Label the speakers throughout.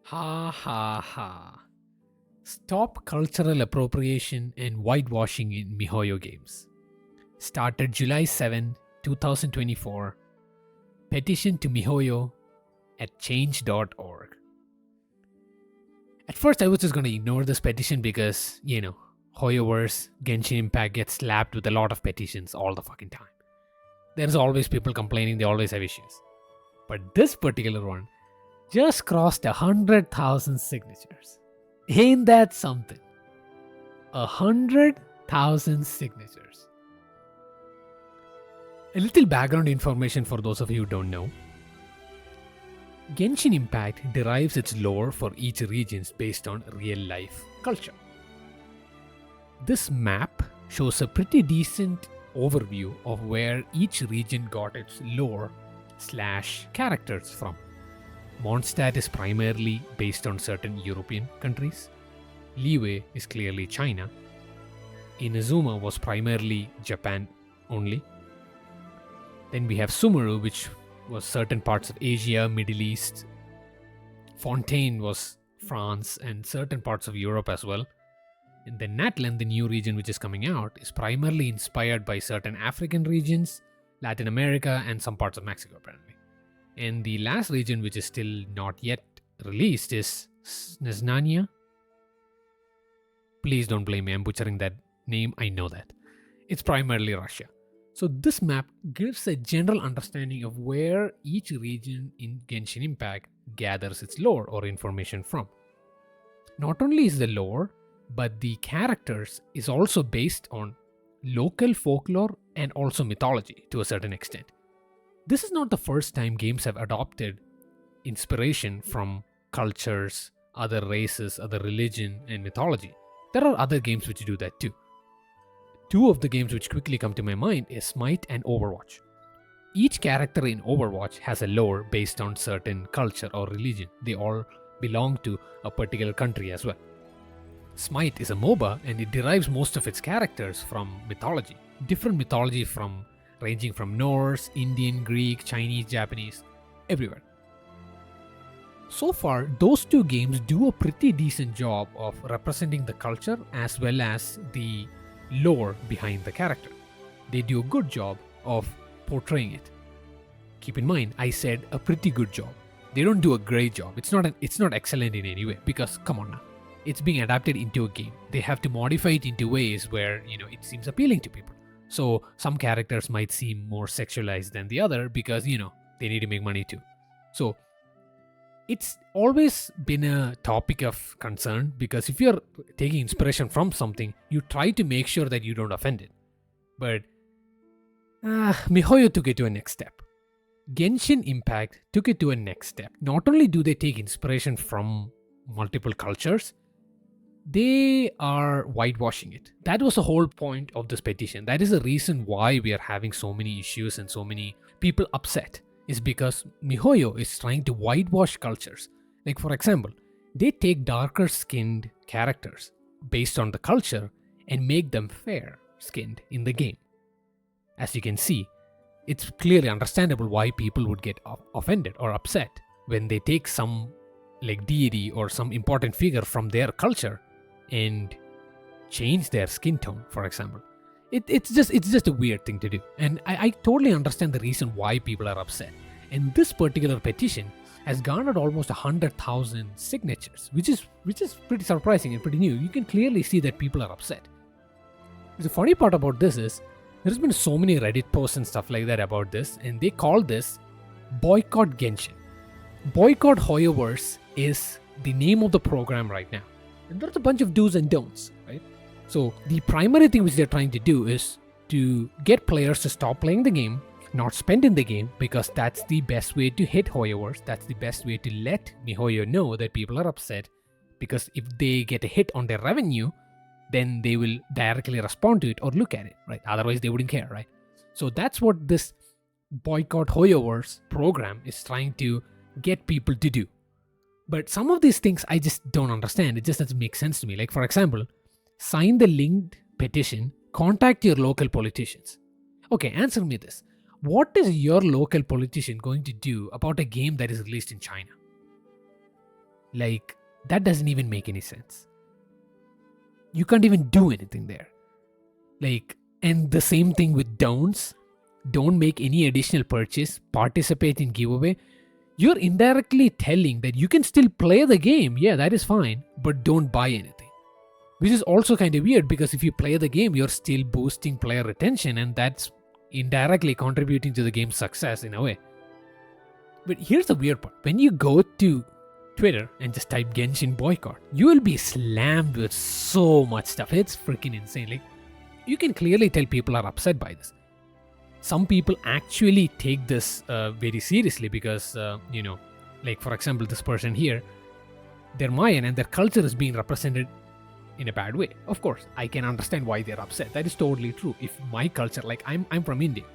Speaker 1: Ha ha ha. Stop cultural appropriation and whitewashing in Mihoyo games. Started July 7, 2024. Petition to Mihoyo at change.org. At first, I was just going to ignore this petition because, Hoyoverse, Genshin Impact gets slapped with a lot of petitions all the fucking time. There's always people complaining, they always have issues. But this particular one just crossed 100,000 signatures. Ain't that something? 100,000 signatures. A little background information for those of you who don't know. Genshin Impact derives its lore for each region based on real life culture. This map shows a pretty decent overview of where each region got its lore / characters from. Mondstadt is primarily based on certain European countries. Liyue is clearly China. Inazuma was primarily Japan only. Then we have Sumeru, which was certain parts of Asia, Middle East. Fontaine was France and certain parts of Europe as well. And then Natlan, the new region which is coming out, is primarily inspired by certain African regions, Latin America, and some parts of Mexico apparently. And the last region which is still not yet released is Snezhnaya. Please don't blame me, I'm butchering that name, I know that. It's primarily Russia. So this map gives a general understanding of where each region in Genshin Impact gathers its lore or information from. Not only is the lore, but the characters is also based on local folklore and also mythology to a certain extent. This is not the first time games have adopted inspiration from cultures, other races, other religion, and mythology. There are other games which do that too. Two of the games which quickly come to my mind is Smite and Overwatch. Each character in Overwatch has a lore based on certain culture or religion. They all belong to a particular country as well. Smite is a MOBA and it derives most of its characters from mythology. Different mythology ranging from Norse, Indian, Greek, Chinese, Japanese, everywhere. So far, those two games do a pretty decent job of representing the culture as well as the lore behind the character. They do a good job of portraying it. Keep in mind, I said a pretty good job. They don't do a great job. It's not excellent in any way because come on now. It's being adapted into a game. They have to modify it into ways where, it seems appealing to people. So some characters might seem more sexualized than the other because, they need to make money too. So it's always been a topic of concern because if you're taking inspiration from something, you try to make sure that you don't offend it. But Mihoyo took it to a next step. Genshin Impact took it to a next step. Not only do they take inspiration from multiple cultures, they are whitewashing it. That was the whole point of this petition. That is the reason why we are having so many issues and so many people upset. Is because Mihoyo is trying to whitewash cultures. Like for example, they take darker skinned characters based on the culture and make them fair skinned in the game. As you can see, it's clearly understandable why people would get offended or upset when they take some like deity or some important figure from their culture and change their skin tone, for example. It's just a weird thing to do. And I totally understand the reason why people are upset. And this particular petition has garnered almost 100,000 signatures, which is pretty surprising and pretty new. You can clearly see that people are upset. The funny part about this is there's been so many Reddit posts and stuff like that about this, and they call this Boycott Genshin. Boycott Hoyoverse is the name of the program right now. And there's a bunch of do's and don'ts, right? So the primary thing which they're trying to do is to get players to stop playing the game, not spend in the game, because that's the best way to hit Hoyoverse. That's the best way to let Mihoyo know that people are upset, because if they get a hit on their revenue, then they will directly respond to it or look at it, right? Otherwise they wouldn't care, right? So that's what this Boycott Hoyoverse program is trying to get people to do. But some of these things I just don't understand. It just doesn't make sense to me. Like for example, sign the linked petition, contact your local politicians. Okay, answer me this. What is your local politician going to do about a game that is released in China? Like, that doesn't even make any sense. You can't even do anything there. Like, and the same thing with don'ts. Don't make any additional purchase, participate in giveaway. You're indirectly telling that you can still play the game. Yeah, that is fine, but don't buy anything. Which is also kind of weird, because if you play the game, you're still boosting player retention, and that's indirectly contributing to the game's success in a way. But here's the weird part. When you go to Twitter and just type Genshin boycott, you will be slammed with so much stuff. It's freaking insane. Like, you can clearly tell people are upset by this. Some people actually take this very seriously because, like for example, this person here, they're Mayan and their culture is being represented in a bad way. Of course, I can understand why they're upset. That is totally true. If my culture, like I'm from India,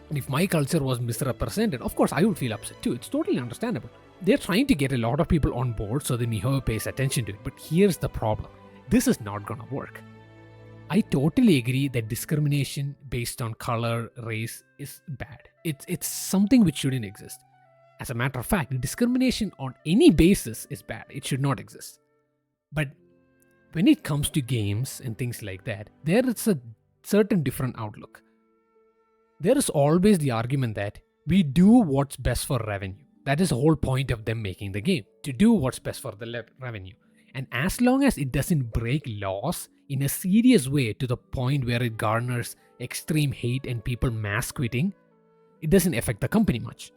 Speaker 1: and if my culture was misrepresented, of course I would feel upset too. It's totally understandable. They're trying to get a lot of people on board so the Mihoyo pays attention to it. But here's the problem. This is not gonna work. I totally agree that discrimination based on color, race is bad. It's something which shouldn't exist. As a matter of fact, discrimination on any basis is bad. It should not exist. But when it comes to games and things like that, there is a certain different outlook. There is always the argument that we do what's best for revenue. That is the whole point of them making the game, to do what's best for the revenue. And as long as it doesn't break laws in a serious way to the point where it garners extreme hate and people mass quitting, it doesn't affect the company much.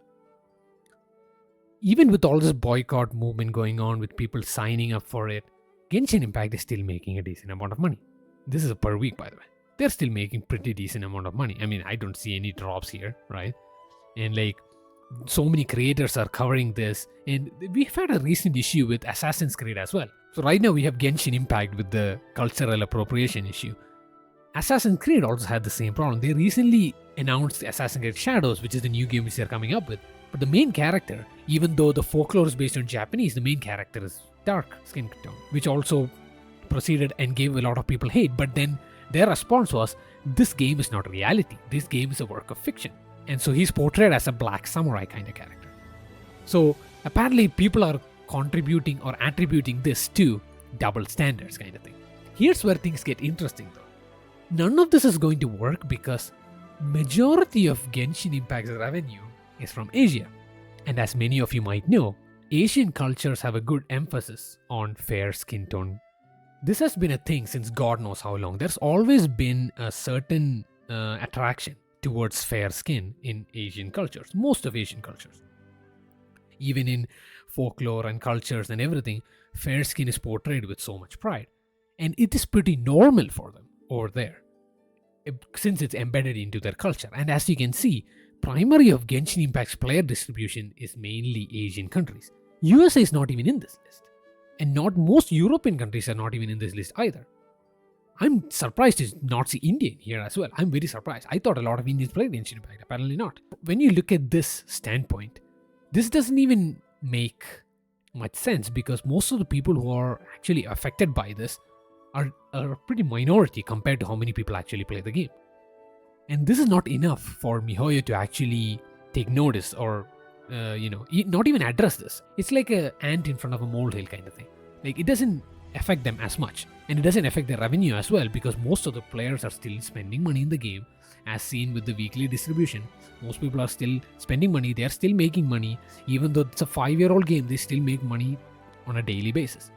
Speaker 1: Even with all this boycott movement going on, with people signing up for it, Genshin Impact is still making a decent amount of money. This is per week, by the way. They're still making pretty decent amount of money. I mean, I don't see any drops here, right? And like, so many creators are covering this, and we've had a recent issue with Assassin's Creed as well. So right now we have Genshin Impact with the cultural appropriation issue. Assassin's Creed also had the same problem. They recently announced Assassin's Creed Shadows, which is the new game which they're coming up with. But the main character, even though the folklore is based on Japanese, the main character is dark skin tone, which also proceeded and gave a lot of people hate. But then their response was, this game is not reality. This game is a work of fiction. And so he's portrayed as a black samurai kind of character. So apparently people are contributing or attributing this to double standards kind of thing. Here's where things get interesting though. None of this is going to work because majority of Genshin Impact's revenue is from Asia. And as many of you might know, Asian cultures have a good emphasis on fair skin tone. This has been a thing since God knows how long. There's always been a certain attraction towards fair skin in Asian cultures, most of Asian cultures. Even in folklore and cultures and everything, fair skin is portrayed with so much pride. And it is pretty normal for them over there, since it's embedded into their culture. And as you can see, primary of Genshin Impact's player distribution is mainly Asian countries. USA is not even in this list. And not most European countries are not even in this list either. I'm surprised to not see India in here as well. I'm very surprised. I thought a lot of Indians played Genshin Impact. Apparently not. When you look at this standpoint, this doesn't even make much sense because most of the people who are actually affected by this are a pretty minority compared to how many people actually play the game. And this is not enough for Mihoyo to actually take notice or, not even address this. It's like an ant in front of a molehill kind of thing. Like, it doesn't affect them as much, and it doesn't affect their revenue as well because most of the players are still spending money in the game, as seen with the weekly distribution. Most people are still spending money. They are still making money. Even though it's a 5-year-old game, they still make money on a daily basis.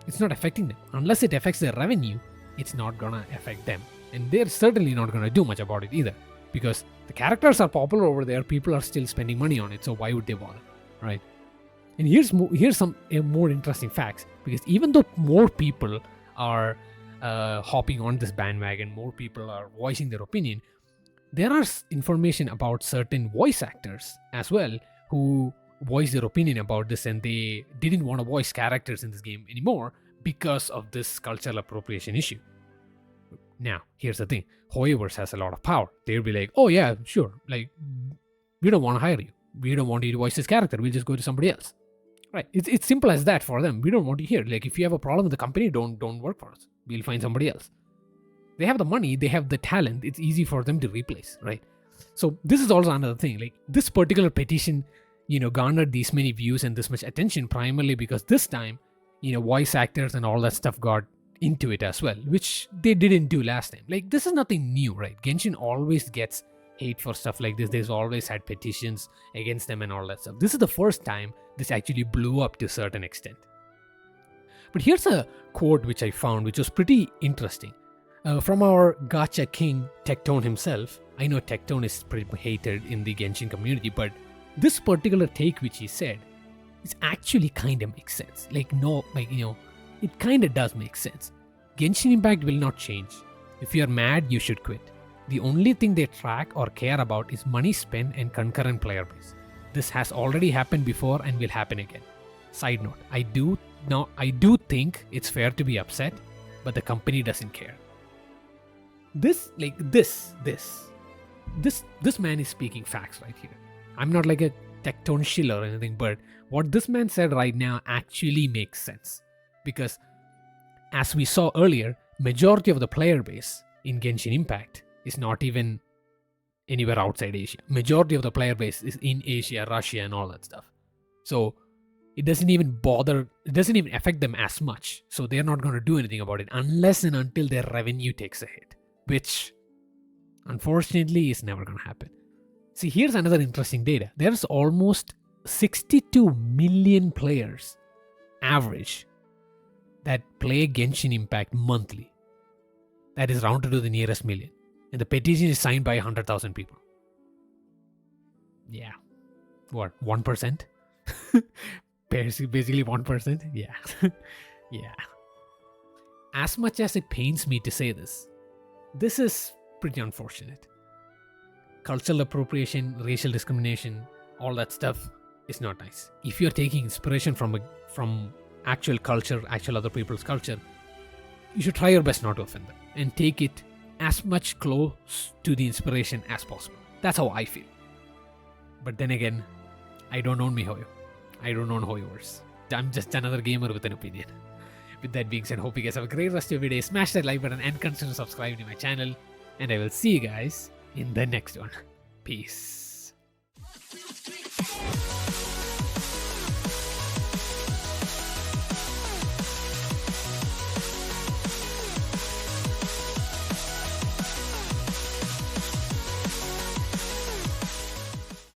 Speaker 1: It's not affecting them. Unless it affects their revenue, it's not gonna affect them. And they're certainly not gonna do much about it either. Because the characters are popular over there, people are still spending money on it, so why would they bother, right? And here's some more interesting facts. Because even though more people are hopping on this bandwagon, more people are voicing their opinion, there are information about certain voice actors as well who voice their opinion about this, and they didn't want to voice characters in this game anymore because of this cultural appropriation issue. Now, here's the thing. Hoyoverse has a lot of power. They'll be like, oh yeah, sure. Like, we don't want to hire you. We don't want you to voice this character. We'll just go to somebody else. Right. It's simple as that for them. We don't want you here. Like, if you have a problem with the company, don't work for us. We'll find somebody else. They have the money. They have the talent. It's easy for them to replace, right? So this is also another thing. Like, this particular petition garnered these many views and this much attention, primarily because this time, voice actors and all that stuff got into it as well, which they didn't do last time. Like, this is nothing new, right? Genshin always gets hate for stuff like this. There's always had petitions against them and all that stuff. This is the first time this actually blew up to a certain extent. But here's a quote which I found, which was pretty interesting. From our gacha king, Tectone himself. I know Tectone is pretty hated in the Genshin community, but this particular take which he said is actually kind of makes sense. It kind of does make sense. Genshin Impact will not change. If you're mad, you should quit. The only thing they track or care about is money spent and concurrent player base. This has already happened before and will happen again. Side note, I do think it's fair to be upset, but the company doesn't care. This man is speaking facts right here. I'm not like a Tectone shiller or anything, but what this man said right now actually makes sense. Because as we saw earlier, majority of the player base in Genshin Impact is not even anywhere outside Asia. Majority of the player base is in Asia, Russia, and all that stuff. So it doesn't even affect them as much. So they're not going to do anything about it unless and until their revenue takes a hit, which unfortunately is never going to happen. See, here's another interesting data. There's almost 62 million players average that play Genshin Impact monthly. That is rounded to the nearest million. And the petition is signed by 100,000 people. Yeah. What? 1%? Basically 1%? Yeah. Yeah. As much as it pains me to say this is pretty unfortunate. Cultural appropriation, racial discrimination, all that stuff is not nice. If you're taking inspiration from actual culture, actual other people's culture, you should try your best not to offend them and take it as much close to the inspiration as possible. That's how I feel. But then again, I don't own Mihoyo. I don't own Hoyoverse. I'm just another gamer with an opinion. With that being said, hope you guys have a great rest of your day. Smash that like button and consider subscribing to my channel. And I will see you guys in the next one. Peace.